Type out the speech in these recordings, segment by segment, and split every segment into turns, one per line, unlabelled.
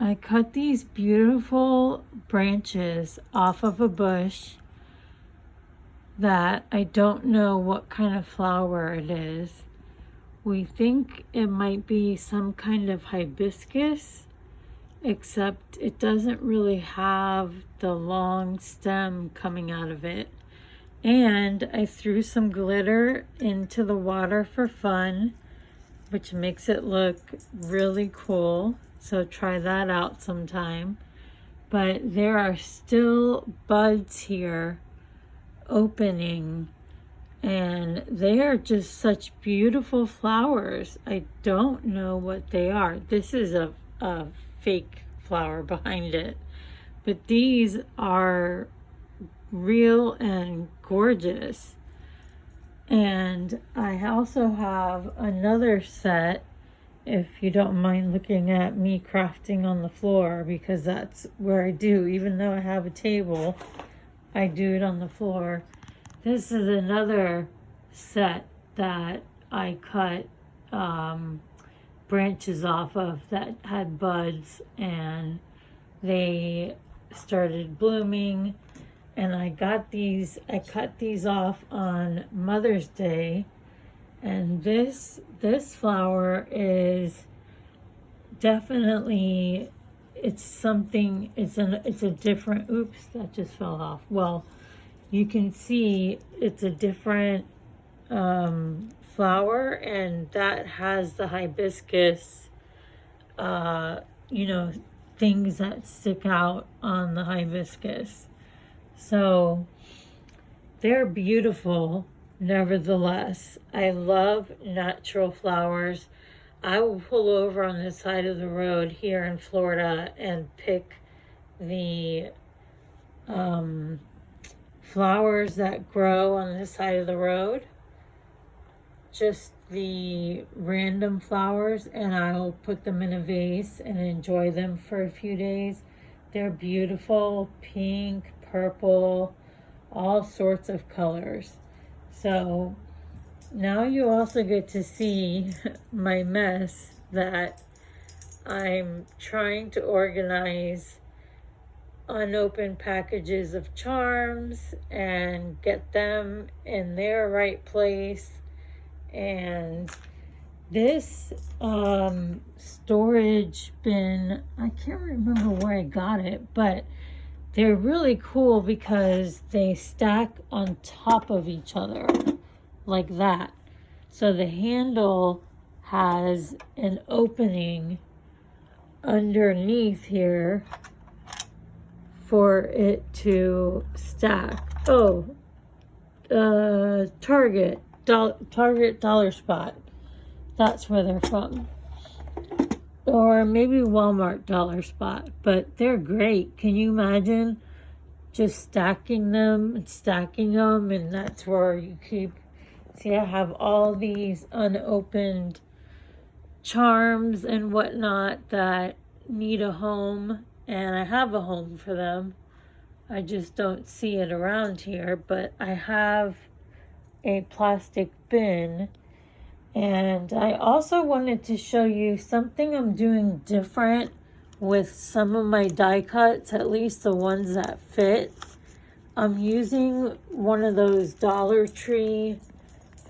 I cut these beautiful branches off of a bush that I don't know what kind of flower it is. We think it might be some kind of hibiscus, except it doesn't really have the long stem coming out of it. And I threw some glitter into the water for fun, which makes it look really cool. So try that out sometime. But there are still buds here opening, and they are just such beautiful flowers. I don't know what they are. This is a fake flower behind it, but these are real and gorgeous. And I also have another set, if you don't mind looking at me crafting on the floor, because that's where I do. Even though I have a table, I do it on the floor. This is another set that I cut branches off of that had buds, and they started blooming. And I cut these off on Mother's Day. And this flower is definitely, it's a different, oops, that just fell off. Well, you can see it's a different flower, and that has the hibiscus, things that stick out on the hibiscus. So they're beautiful. Nevertheless, I love natural flowers. I will pull over on the side of the road here in Florida and pick the flowers that grow on the side of the road. Just the random flowers, and I will put them in a vase and enjoy them for a few days. They're beautiful, pink, purple, all sorts of colors. So now you also get to see my mess that I'm trying to organize unopened packages of charms and get them in their right place. And this storage bin, I can't remember where I got it, but they're really cool because they stack on top of each other like that. So the handle has an opening underneath here for it to stack. Oh, Target Dollar Spot. That's where they're from. Or maybe Walmart Dollar Spot, but they're great. Can you imagine just stacking them, and that's where you keep, see, I have all these unopened charms and whatnot that need a home, and I have a home for them. I just don't see it around here, but I have a plastic bin. And I also wanted to show you something I'm doing different with some of my die cuts, at least the ones that fit. I'm using one of those Dollar Tree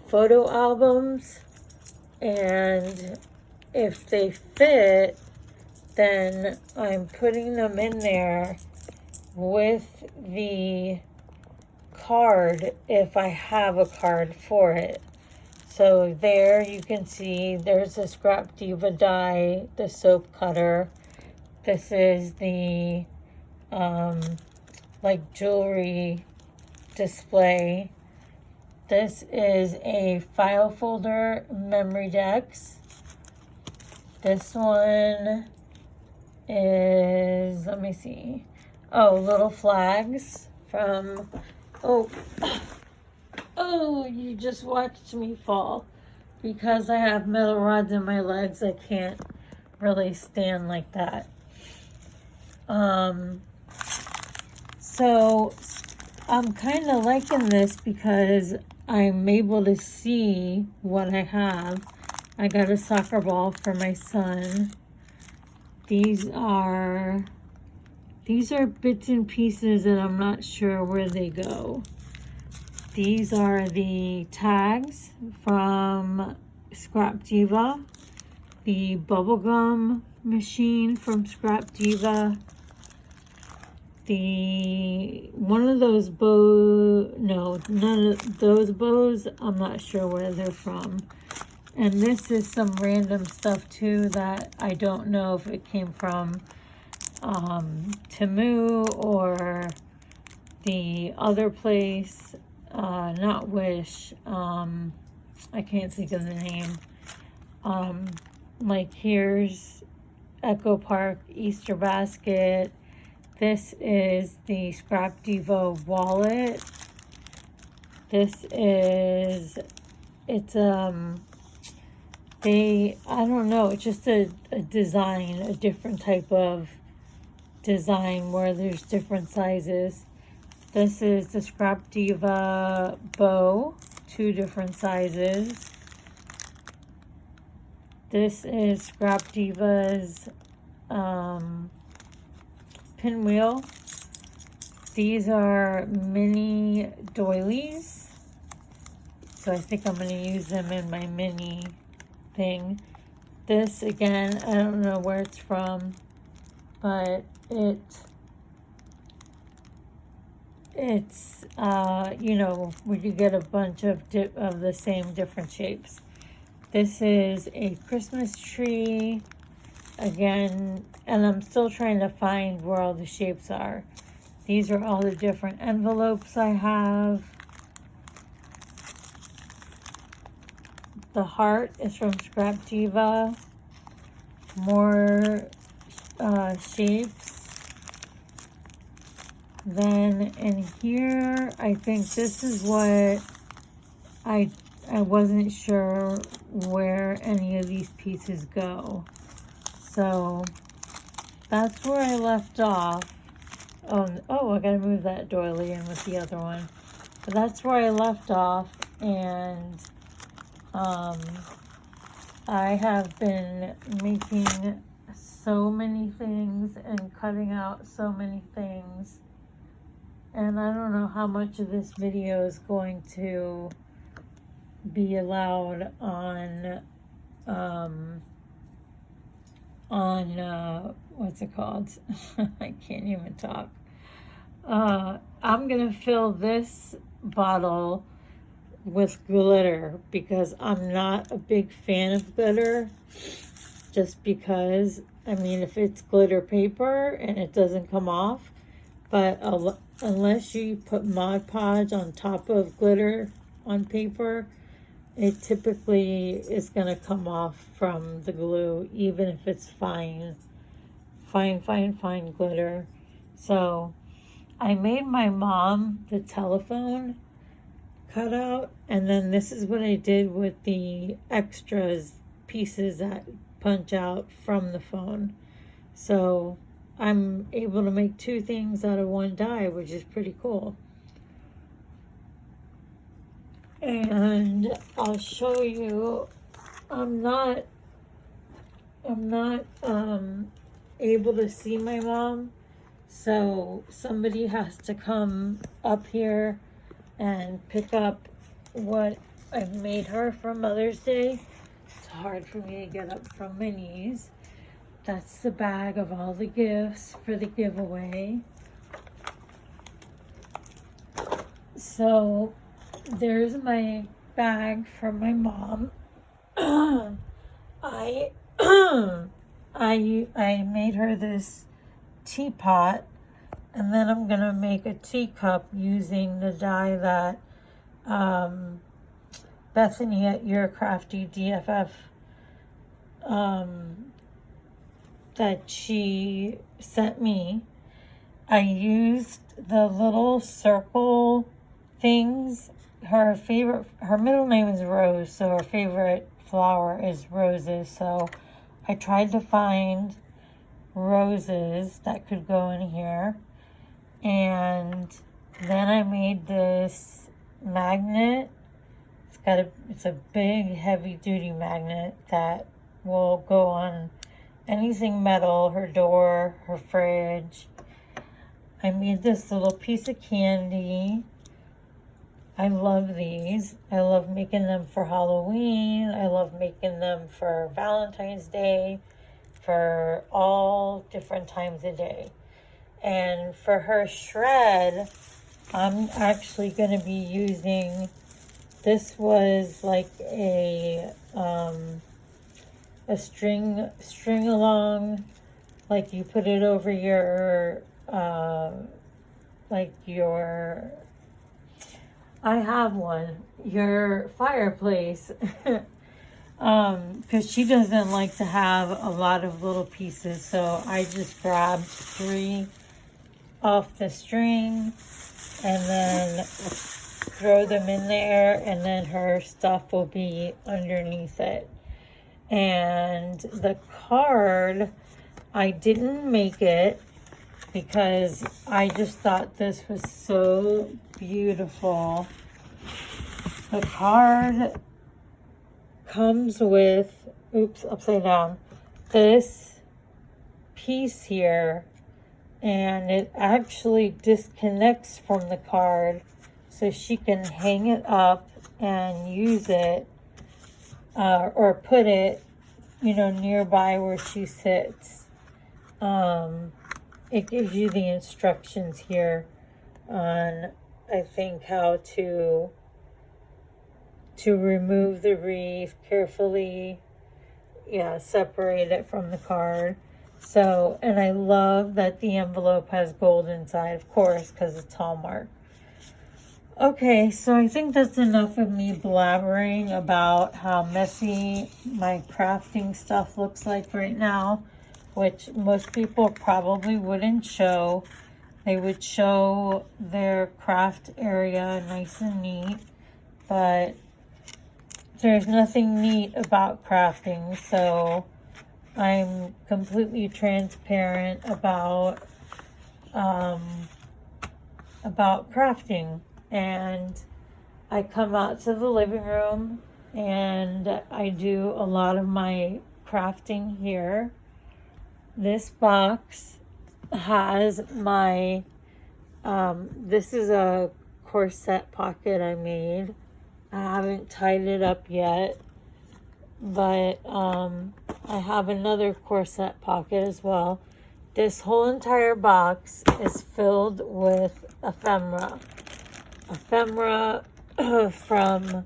photo albums, and if they fit, then I'm putting them in there with the card if I have a card for it. So there you can see there's a Scrap Diva die, the soap cutter. This is the like jewelry display. This is a file folder memory decks. This one is, let me see. Oh, little flags from, oh, you just watched me fall. Because I have metal rods in my legs, I can't really stand like that. So I'm kind of liking this because I'm able to see what I have. I got a soccer ball for my son. These are bits and pieces and I'm not sure where they go. These are the tags from Scrap Diva, the bubblegum machine from Scrap Diva, one of those bows, no, none of those bows, I'm not sure where they're from. And this is some random stuff too that I don't know if it came from Temu or the other place, not Wish, I can't think of the name. Like here's Echo Park Easter basket. This is the Scrap Diva wallet. This is, it's I don't know, it's just a design, a different type of design where there's different sizes. This is the Scrap Diva bow, 2 different sizes. This is Scrap Diva's pinwheel. These are mini doilies. So I think I'm going to use them in my mini thing. This again, I don't know where it's from, but it's you know, where you get a bunch of the same different shapes. This is a Christmas tree again, and I'm still trying to find where all the shapes are. These are all the different envelopes I have. The heart is from Scrap Diva. More shapes. Then in here, I think this is what I wasn't sure where any of these pieces go. So that's where I left off. Oh, I gotta move that doily in with the other one. But that's where I left off, and I have been making so many things and cutting out so many things. And I don't know how much of this video is going to be allowed on what's it called? I can't even talk. I'm gonna fill this bottle with glitter because I'm not a big fan of glitter, just because, I mean, if it's glitter paper and it doesn't come off, but unless you put Mod Podge on top of glitter on paper, it typically is going to come off from the glue, even if it's fine glitter. So I made my mom the telephone cutout, and then this is what I did with the extras pieces that punch out from the phone. So I'm able to make 2 things out of 1 die, which is pretty cool. And I'll show you, I'm not able to see my mom, so somebody has to come up here and pick up what I made her for Mother's Day. It's hard for me to get up from my knees. That's the bag of all the gifts for the giveaway. So there's my bag from my mom. I made her this teapot, and then I'm gonna make a teacup using the die that Bethany at Your Crafty DFF that she sent me. I used the little circle things. Her middle name is Rose, so her favorite flower is roses. So I tried to find roses that could go in here. And then I made this magnet. It's a big heavy duty magnet that will go on anything metal, her door, her fridge. I made this little piece of candy. I love these. I love making them for Halloween. I love making them for Valentine's Day, for all different times of day. And for her shred, I'm actually going to be using, this was like a string along, like you put it over your, like your, I have one, your fireplace, because she doesn't like to have a lot of little pieces, so I just grabbed 3 off the string and then throw them in there, and then her stuff will be underneath it. And the card, I didn't make it because I just thought this was so beautiful. The card comes with, oops, upside down, this piece here, and it actually disconnects from the card so she can hang it up and use it, or put it, you know, nearby where she sits. It gives you the instructions here on, I think, how to remove the wreath carefully. Yeah, separate it from the card. So, and I love that the envelope has gold inside, of course, because it's Hallmark. Okay, so I think that's enough of me blabbering about how messy my crafting stuff looks like right now, which most people probably wouldn't show. They would show their craft area nice and neat, but there's nothing neat about crafting, so I'm completely transparent about crafting. And I come out to the living room and I do a lot of my crafting here. This box has my, this is a corset pocket I made. I haven't tied it up yet, but I have another corset pocket as well. This whole entire box is filled with ephemera. Ephemera from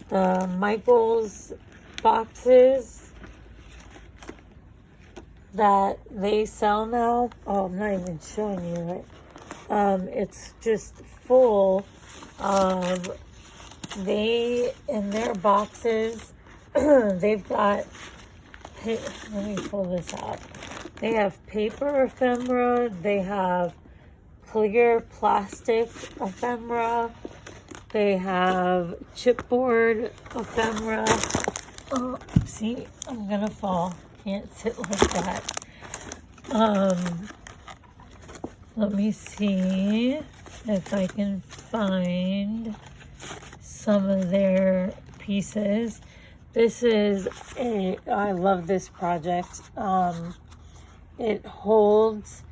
the Michaels boxes that they sell now. Oh, I'm not even showing you it. It's just full of, in their boxes, they've got, let me pull this out. They have paper ephemera, they have clear plastic ephemera, they have chipboard ephemera. Oh, see, I'm gonna fall. Can't sit like that. Let me see if I can find some of their pieces. This is I love this project. It holds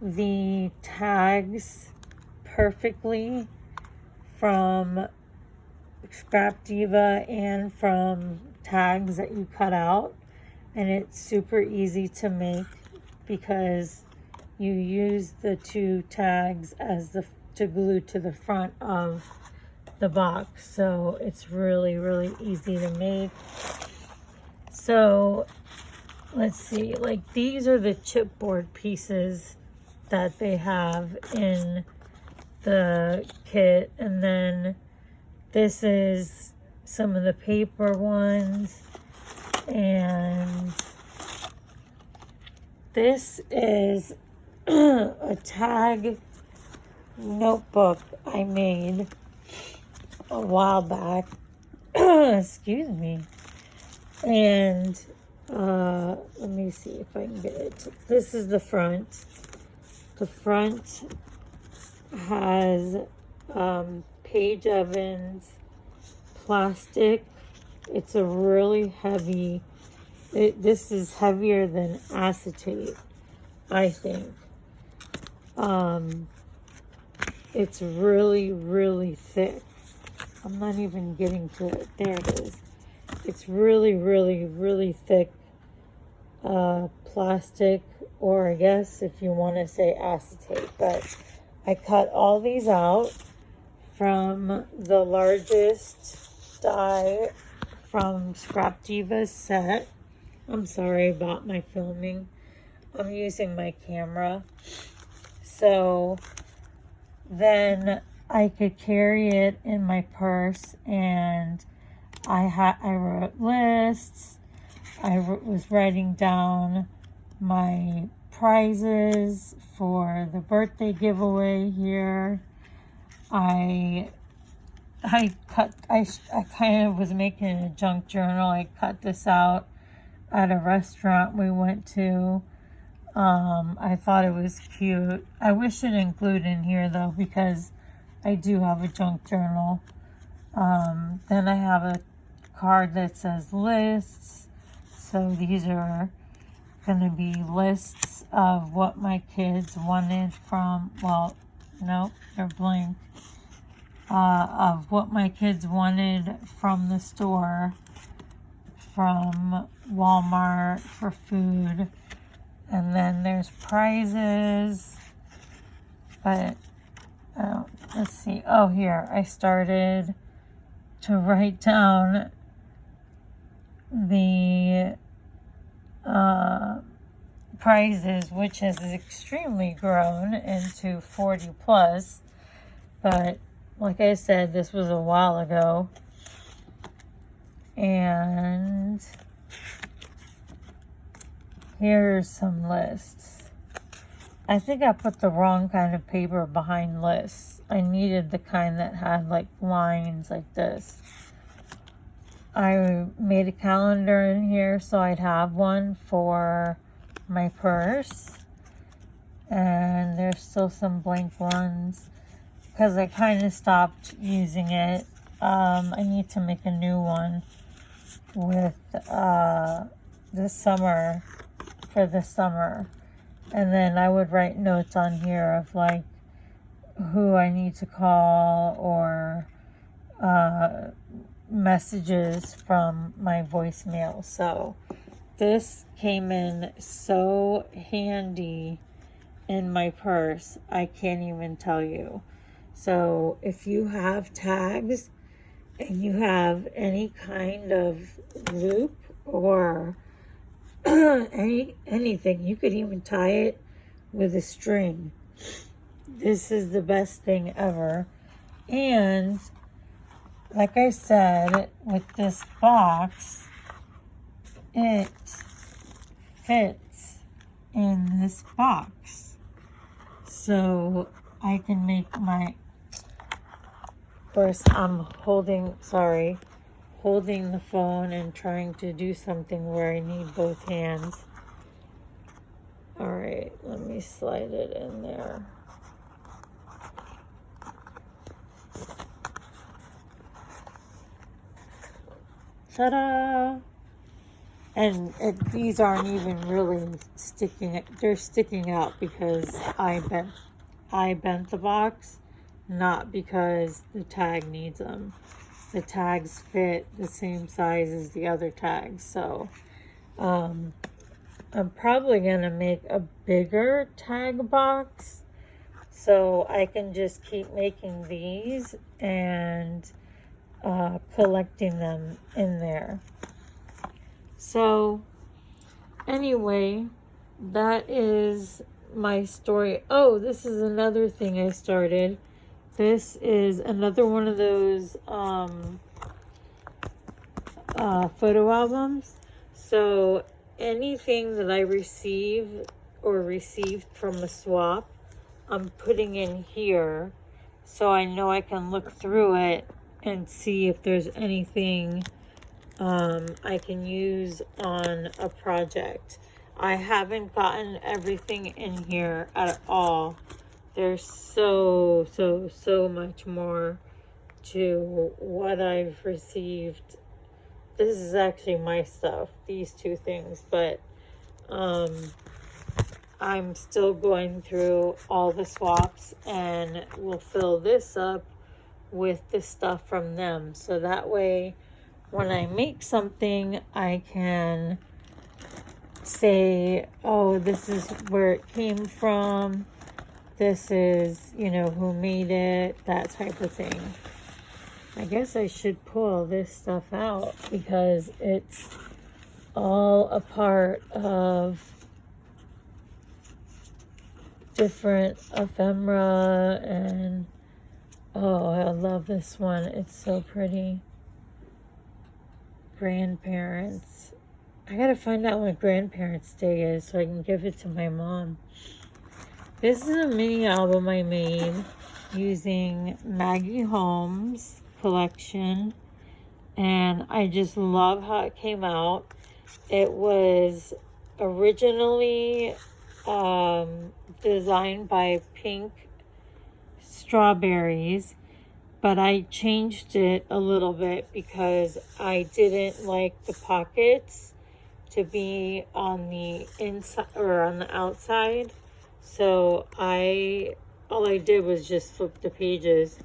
the tags perfectly from Scrap Diva and from tags that you cut out, and it's super easy to make because you use the 2 tags as to glue to the front of the box, so it's really, really easy to make. So let's see, like these are the chipboard pieces that they have in the kit, and then this is some of the paper ones, and this is a tag notebook I made a while back. Excuse me. And let me see if I can get it. This is the front. The front has Page Evans plastic. It's a really heavy This is heavier than acetate, I think. It's really, really thick. I'm not even getting to it. There it is. It's really, really, really thick plastic, or I guess if you want to say acetate. But I cut all these out from the largest die from Scrap Diva's set. I'm sorry about my filming. I'm using my camera. So then I could carry it in my purse, and I wrote lists. I was writing down my prizes for the birthday giveaway here. I kind of was making a junk journal. I cut this out at a restaurant we went to. I thought it was cute. I wish it included in here though, because I do have a junk journal. Then I have a card that says lists. So these are going to be lists of what my kids wanted from, well, nope, they're blank. Of what my kids wanted from the store, from Walmart for food. And then there's prizes, but let's see. Oh, here, I started to write down the prizes, which has extremely grown into 40 plus. But like I said, this was a while ago. And here's some lists. I think I put the wrong kind of paper behind lists. I needed the kind that had like lines like this. I made a calendar in here so I'd have one for my purse. And there's still some blank ones because I kind of stopped using it. I need to make a new one with the summer, for the summer. And then I would write notes on here of like who I need to call, or messages from my voicemail. So this came in so handy in my purse, I can't even tell you. So if you have tags and you have any kind of loop or anything, you could even tie it with a string. This is the best thing ever. And like I said, with this box, it fits in this box. So I can make my, first I'm holding the phone and trying to do something where I need both hands. All right, let me slide it in there. Ta-da! And these aren't even really sticking. They're sticking out because I bent the box, not because the tag needs them. The tags fit the same size as the other tags. So I'm probably gonna make a bigger tag box so I can just keep making these and collecting them in there. So anyway, that is my story. Oh, this is another thing I started. This is another one of those photo albums. So anything that I receive or received from a swap, I'm putting in here so I know I can look through it and see if there's anything I can use on a project. I haven't gotten everything in here at all. There's so much more to what I've received this is actually my stuff, these two things, but I'm still going through all the swaps, and we'll fill this up with the stuff from them. So that way, when I make something, I can say, oh, this is where it came from. This is, you know, who made it, that type of thing. I guess I should pull this stuff out because it's all a part of different ephemera. And oh, I love this one. It's so pretty. Grandparents. I gotta find out when Grandparents' Day is so I can give it to my mom. This is a mini album I made using Maggie Holmes' collection, and I just love how it came out. It was originally designed by Pink Strawberries, but I changed it a little bit because I didn't like the pockets to be on the inside or on the outside. So all I did was just flip the pages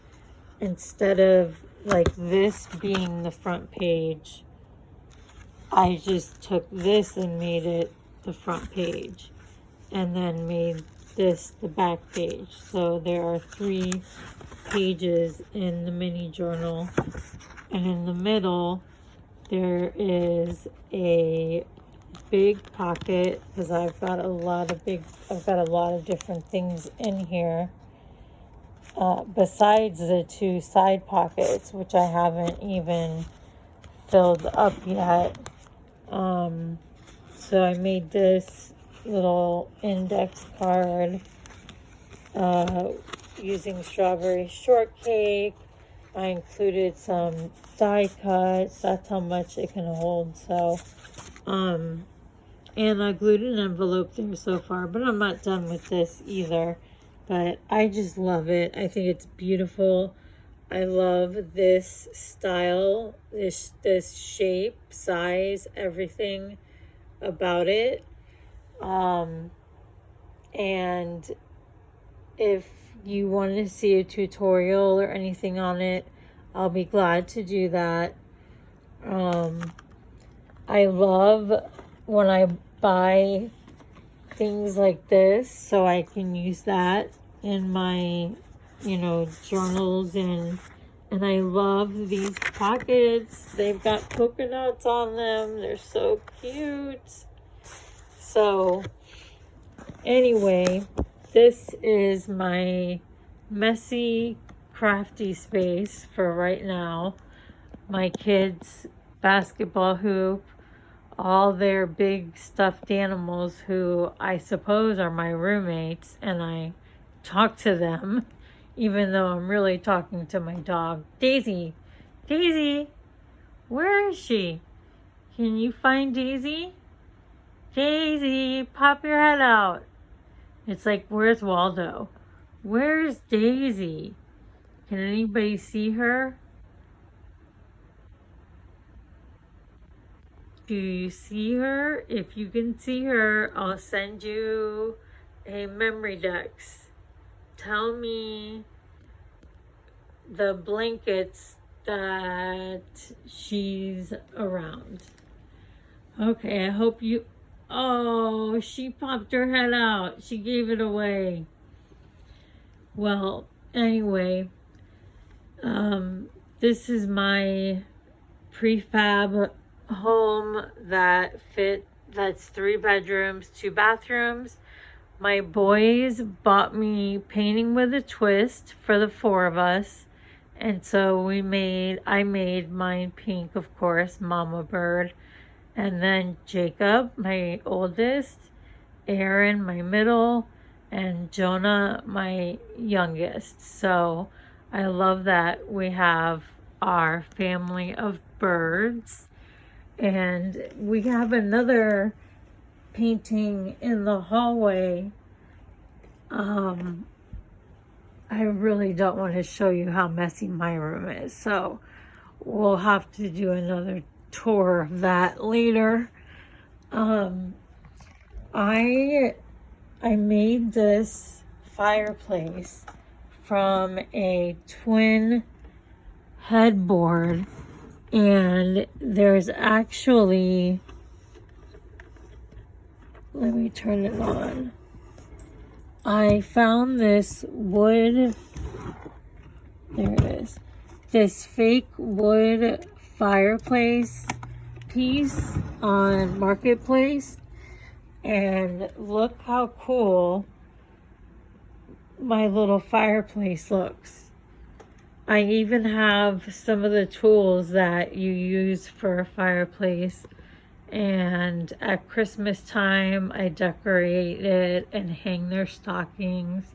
instead of like this being the front page. I just took this and made it the front page, and then made this the back page. So there are 3 pages in the mini journal, and in the middle there is a big pocket because I've got a lot of different things in here besides the 2 side pockets, which I haven't even filled up yet. So I made this little index card using strawberry shortcake. I included some die cuts. That's how much it can hold. So and I glued an envelope there so far, but I'm not done with this either. But I just love it. I think it's beautiful. I love this style, this shape, size, everything about it. And if you want to see a tutorial or anything on it, I'll be glad to do that. I love when I buy things like this so I can use that in my, you know, journals. And I love these pockets. They've got polka dots on them. They're so cute. So anyway, this is my messy, crafty space for right now. My kids' basketball hoop, all their big stuffed animals who I suppose are my roommates, and I talk to them even though I'm really talking to my dog. Daisy, Daisy, where is she? Can you find Daisy? Daisy, pop your head out. It's like, where's Waldo? Where's Daisy? Can anybody see her? Do you see her? If you can see her, I'll send you a memory dex. Tell me the blankets that she's around. Okay, I hope you... Oh, she popped her head out. She gave it away. Well, anyway, this is my prefab home that's 3 bedrooms, 2 bathrooms. My boys bought me Painting with a Twist for the 4 of us, and so I made mine pink, of course, Mama Bird, and then Jacob, my oldest, Aaron, my middle, and Jonah, my youngest. So I love that we have our family of birds. And we have another painting in the hallway. I really don't want to show you how messy my room is, so we'll have to do another tour of that later. I made this fireplace from a twin headboard, and there's actually, let me turn it on. I found this wood, there it is, this fake wood fireplace piece on Marketplace, and look how cool my little fireplace looks. I even have some of the tools that you use for a fireplace, and at Christmas time I decorate it and hang their stockings.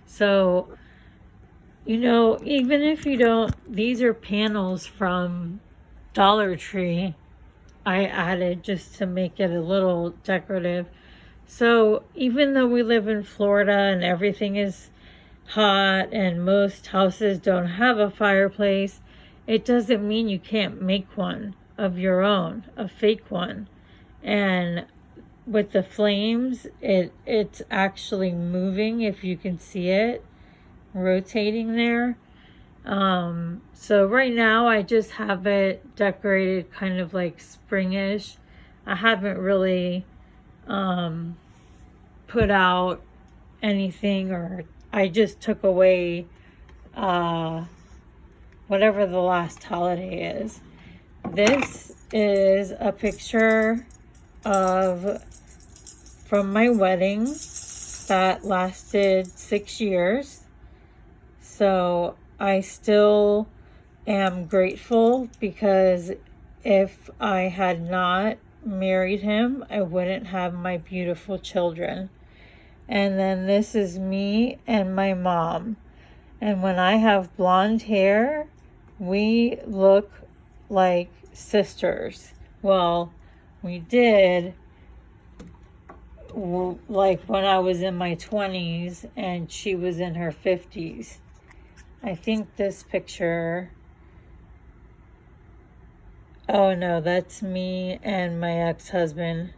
So, you know, even if you don't, these are panels from Dollar Tree I added just to make it a little decorative. So even though we live in Florida and everything is hot and most houses don't have a fireplace, it doesn't mean you can't make one of your own, a fake one. And with the flames, it's actually moving, if you can see it rotating there. So right now I just have it decorated kind of like springish. I haven't really put out anything, or I just took away whatever the last holiday is. This is a picture from my wedding that lasted 6 years. So I still am grateful, because if I had not married him, I wouldn't have my beautiful children. And then this is me and my mom. And when I have blonde hair, we look like sisters. Well, we did, like when I was in my 20s and she was in her 50s. I think this picture, oh no, that's me and my ex-husband.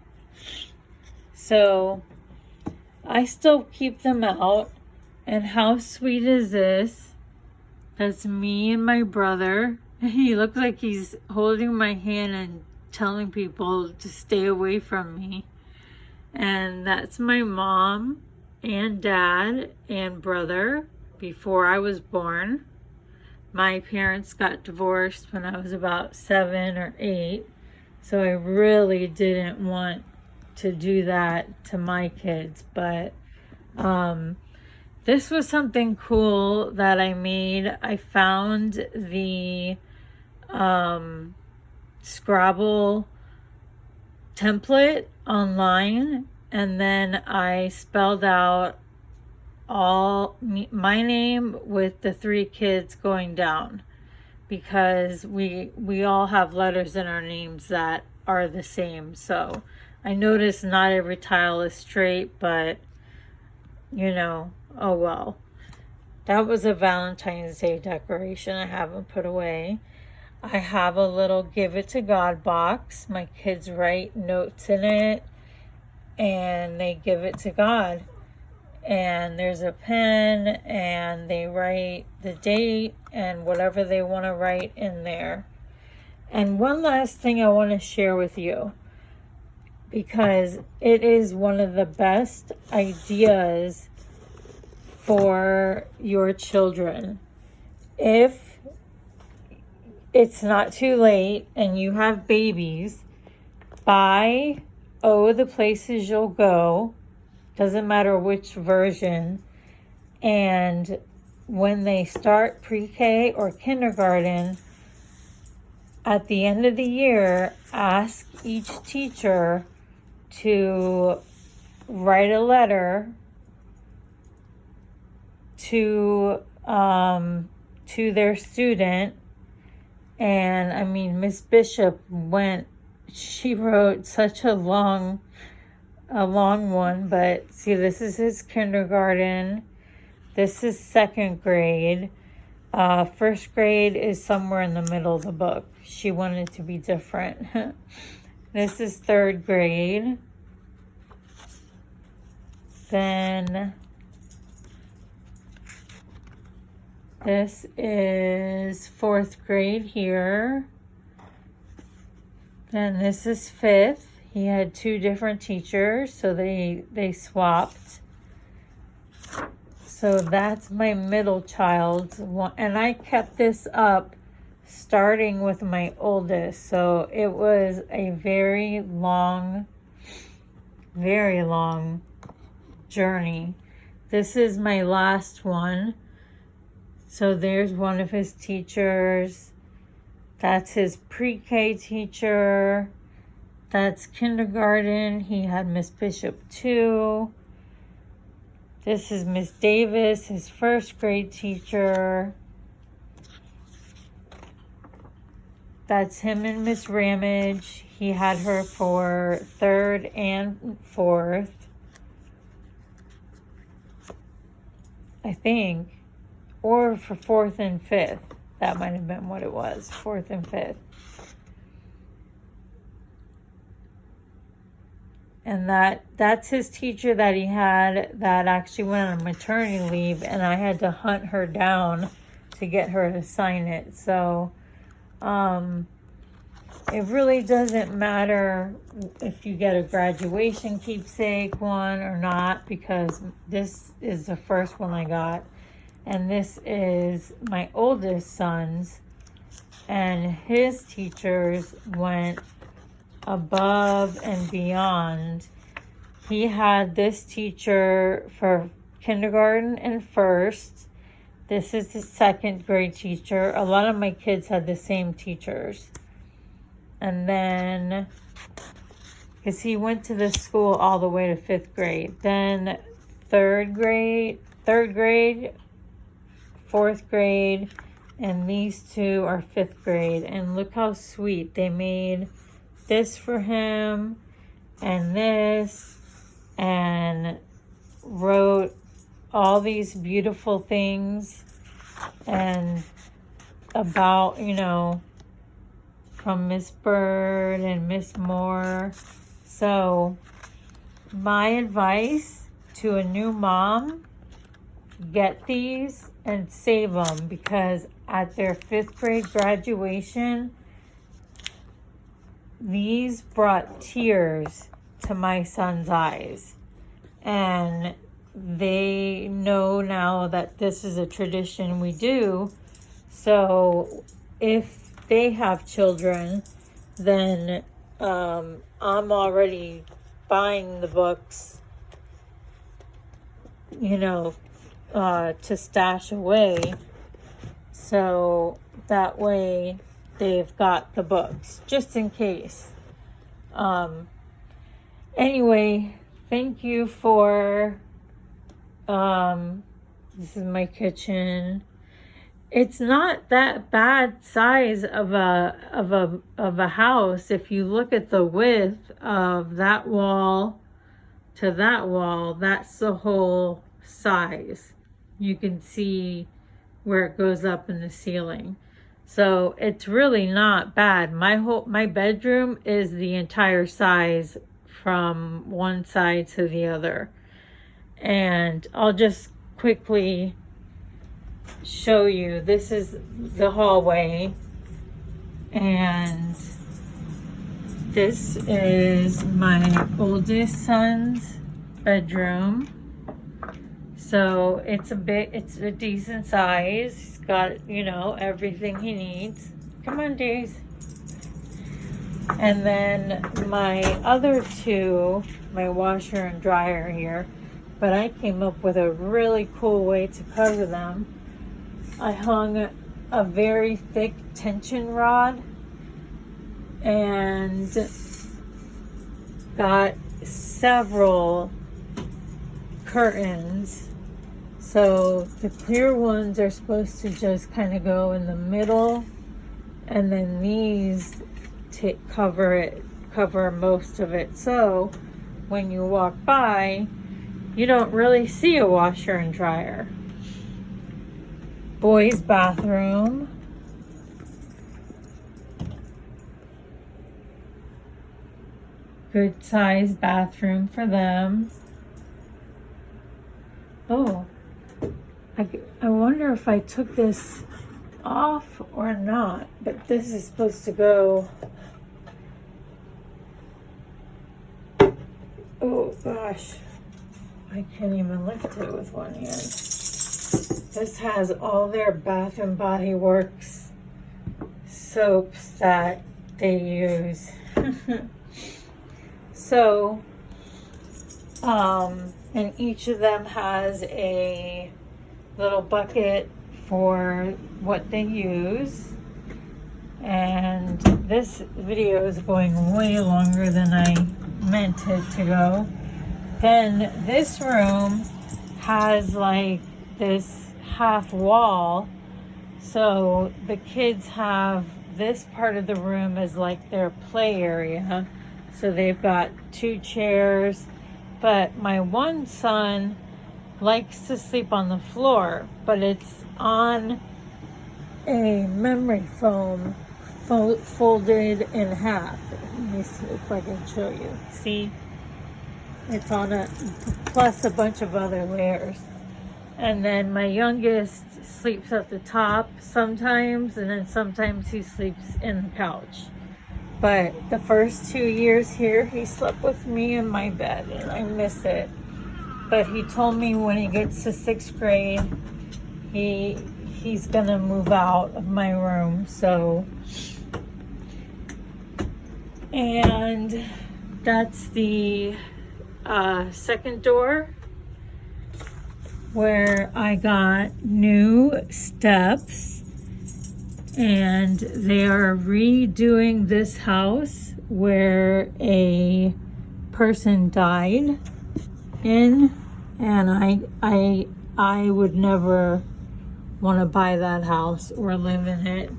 So I still keep them out. And how sweet is this? That's me and my brother. He looks like he's holding my hand and telling people to stay away from me. And that's my mom and dad and brother before I was born. My parents got divorced when I was about 7 or 8. So I really didn't want to do that to my kids. But this was something cool that I made. I found the Scrabble template online, and then I spelled out my name with the 3 kids going down, because we all have letters in our names that are the same. So I noticed not every tile is straight, but you know, oh well. That was a Valentine's Day decoration I haven't put away. I have a little Give It to God box. My kids write notes in it and they give it to God. And there's a pen and they write the date and whatever they want to write in there. And one last thing I want to share with you, because it is one of the best ideas for your children. If it's not too late and you have babies, buy Oh the Places You'll Go, doesn't matter which version, and when they start pre-K or kindergarten, at the end of the year, ask each teacher to write a letter to their student. And I mean, Miss Bishop she wrote such a long one, but see, this is his kindergarten, this is 2nd grade, First grade is somewhere in the middle of the book. She wanted to be different. This is third grade. Then this is fourth grade here. Then this is fifth. He had two different teachers, so they swapped. So that's my middle child. And I kept this up starting with my oldest. So it was a very long journey. This is my last one. So there's one of his teachers. That's his pre-K teacher. That's kindergarten. He had Miss Bishop too. This is Miss Davis, his first grade teacher. That's him and Miss Ramage. He had her for third and fourth, I think, or for fourth and fifth. That might have been what it was, fourth and fifth. And that's his teacher that he had that actually went on maternity leave, and I had to hunt her down to get her to sign it. So it really doesn't matter if you get a graduation keepsake one or not, because this is the first one I got. And this is my oldest son's, and his teachers went above and beyond. He had this teacher for kindergarten and first. This is his second grade teacher. A lot of my kids had the same teachers. And then, because he went to this school all the way to fifth grade. Then third grade, fourth grade, and these two are fifth grade. And look how sweet. They made this for him and this, and wrote all these beautiful things and about, you know, from Miss Bird and Miss Moore. So my advice to a new mom, get these and save them, because at their fifth grade graduation, these brought tears to my son's eyes. And they know now that this is a tradition we do. So if they have children, then I'm already buying the books, you know, to stash away. So that way they've got the books, just in case. Anyway, thank you for, this is my kitchen. It's not that bad size of a house. If you look at the width of that wall to that wall, that's the whole size. You can see where it goes up in the ceiling. So it's really not bad. My bedroom is the entire size from one side to the other. And I'll just quickly show you. This is the hallway, and this is my oldest son's bedroom. So it's a decent size. He's got, you know, everything he needs. Come on, Days. And then my other two, my washer and dryer here, but I came up with a really cool way to cover them. I hung a very thick tension rod and got several curtains. So the clear ones are supposed to just kind of go in the middle, and then these cover most of it. So when you walk by, you don't really see a washer and dryer. boys' bathroom. Good size bathroom for them. Oh, I wonder if I took this off or not, but this is supposed to go. Oh gosh, I can't even lift it with one hand. This has all their Bath and Body Works soaps that they use. So, and each of them has a little bucket for what they use. And this video is going way longer than I meant it to go. Then this room has like this half wall. So the kids have this part of the room as like their play area. So they've got 2 chairs, but my one son likes to sleep on the floor, but it's on a memory foam folded in half. Let me see if I can show you. See? It's on a, plus a bunch of other layers. And then my youngest sleeps at the top sometimes, and then sometimes he sleeps in the couch. But the first 2 years here, he slept with me in my bed, and I miss it. But he told me when he gets to 6th grade, he's gonna move out of my room. So, and that's the second door where I got new steps. And they are redoing this house where a person died in, and I would never want to buy that house or live in it.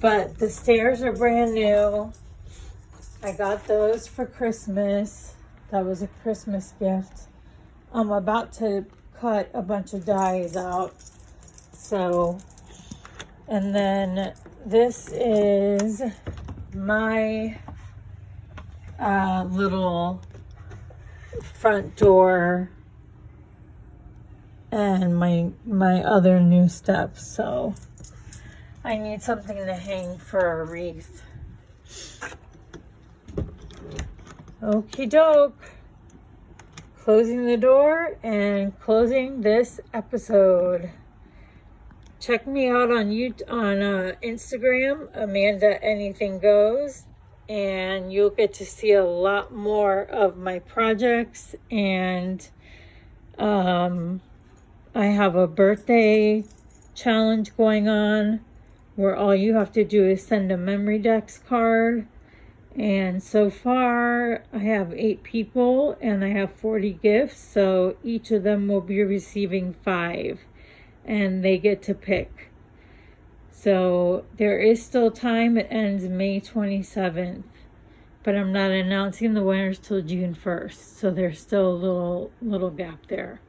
But the stairs are brand new. I got those for Christmas. That was a Christmas gift. I'm about to cut a bunch of dies out. So, and then this is my little front door and my other new steps. So I need something to hang for a wreath. Okie doke. Closing the door and closing this episode. Check me out on Instagram, Amanda Anything Goes, and you'll get to see a lot more of my projects. And I have a birthday challenge going on where all you have to do is send a Memory Dex card. And so far, I have 8 people and I have 40 gifts, so each of them will be receiving 5. And they get to pick. So there is still time. It ends May 27th, but I'm not announcing the winners till June 1st. So there's still a little gap there.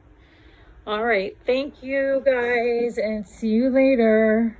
All right. Thank you guys, and see you later.